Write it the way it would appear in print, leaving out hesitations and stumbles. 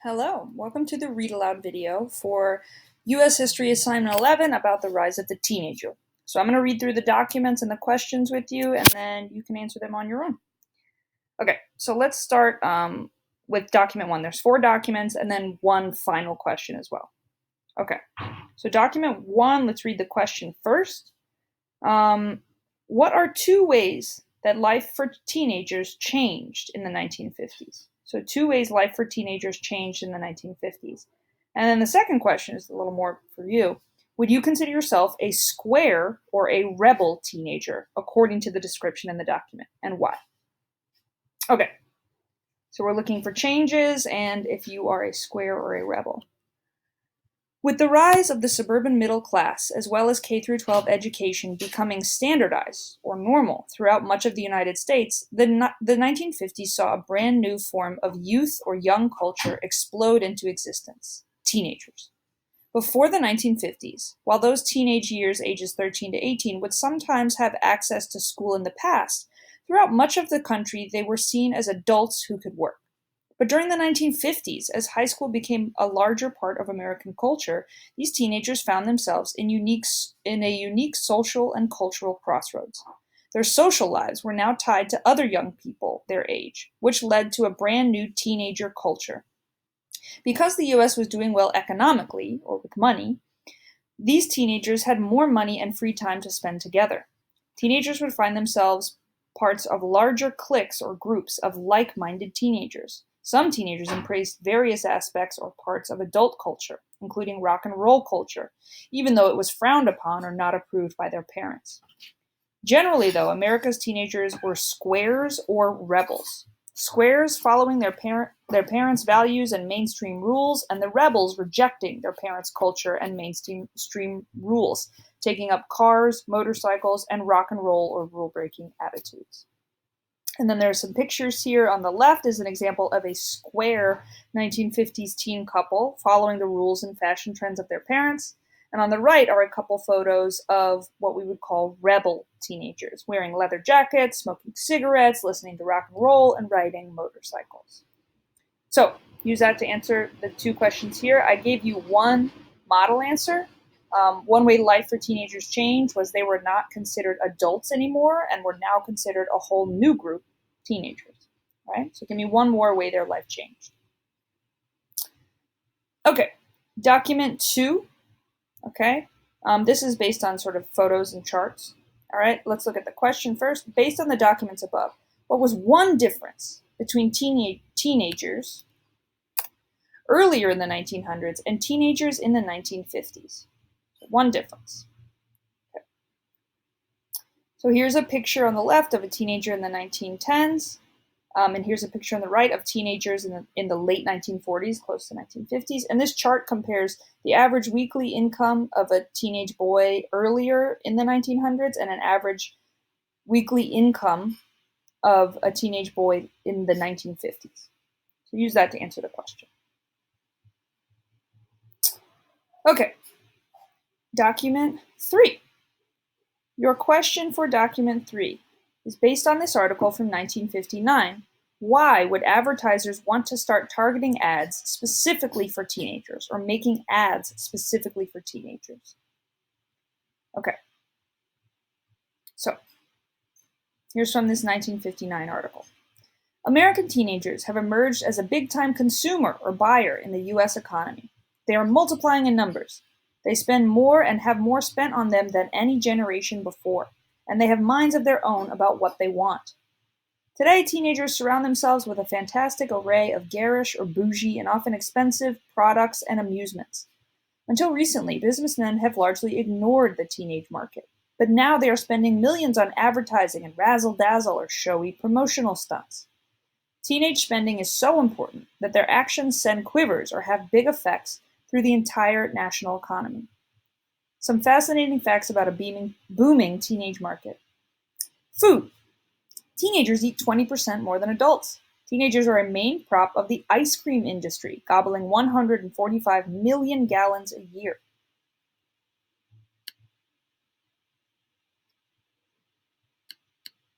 Hello, welcome to the Read Aloud video for U.S. History Assignment 11 about the rise of the teenager. So I'm going to read through the documents and the questions with you, and then you can answer them on your own. Okay, so let's start with document 1. There's 4 documents and then one final question as well. Okay, so document 1, let's read the question first. What are 2 ways that life for teenagers changed in the 1950s? So 2 ways life for teenagers changed in the 1950s. And then the second question is a little more for you. Would you consider yourself a square or a rebel teenager, according to the description in the document, and why? Okay, so we're looking for changes and if you are a square or a rebel. With the rise of the suburban middle class, as well as K-12 education becoming standardized or normal throughout much of the United States, the 1950s saw a brand new form of youth or young culture explode into existence: teenagers. Before the 1950s, while those teenage years, ages 13 to 18, would sometimes have access to school in the past, throughout much of the country they were seen as adults who could work. But during the 1950s, as high school became a larger part of American culture, these teenagers found themselves in a unique social and cultural crossroads. Their social lives were now tied to other young people their age, which led to a brand new teenager culture. Because the US was doing well economically, or with money, these teenagers had more money and free time to spend together. Teenagers would find themselves parts of larger cliques or groups of like-minded teenagers. Some teenagers embraced various aspects or parts of adult culture, including rock and roll culture, even though it was frowned upon or not approved by their parents. Generally, though, America's teenagers were squares or rebels. Squares following their parents' values and mainstream rules, and the rebels rejecting their parents' culture and mainstream rules, taking up cars, motorcycles, and rock and roll or rule-breaking attitudes. And then there are some pictures here. On the left is an example of a square 1950s teen couple following the rules and fashion trends of their parents. And on the right are a couple photos of what we would call rebel teenagers, wearing leather jackets, smoking cigarettes, listening to rock and roll, and riding motorcycles. So use that to answer the 2 questions here. I gave you one model answer. One way life for teenagers changed was they were not considered adults anymore and were now considered a whole new group, teenagers. Right? So give me one more way their life changed. Okay, document 2. Okay, this is based on sort of photos and charts. All right, let's look at the question first. Based on the documents above, what was one difference between teenagers earlier in the 1900s and teenagers in the 1950s? One difference. Okay. So here's a picture on the left of a teenager in the 1910s, and here's a picture on the right of teenagers in the late 1940s, close to 1950s. And this chart compares the average weekly income of a teenage boy earlier in the 1900s and an average weekly income of a teenage boy in the 1950s. So use that to answer the question. Okay. Document 3. Your question for document 3 is based on this article from 1959. Why would advertisers want to start targeting ads specifically for teenagers or making ads specifically for teenagers? Okay. So, here's from this 1959 article. American teenagers have emerged as a big-time consumer or buyer in the U.S. economy. They are multiplying in numbers. They spend more and have more spent on them than any generation before, and they have minds of their own about what they want. Today, teenagers surround themselves with a fantastic array of garish or bougie and often expensive products and amusements. Until recently, businessmen have largely ignored the teenage market, but now they are spending millions on advertising and razzle-dazzle or showy promotional stunts. Teenage spending is so important that their actions send quivers or have big effects through the entire national economy. Some fascinating facts about a booming teenage market. Food. Teenagers eat 20% more than adults. Teenagers are a main prop of the ice cream industry, gobbling 145 million gallons a year.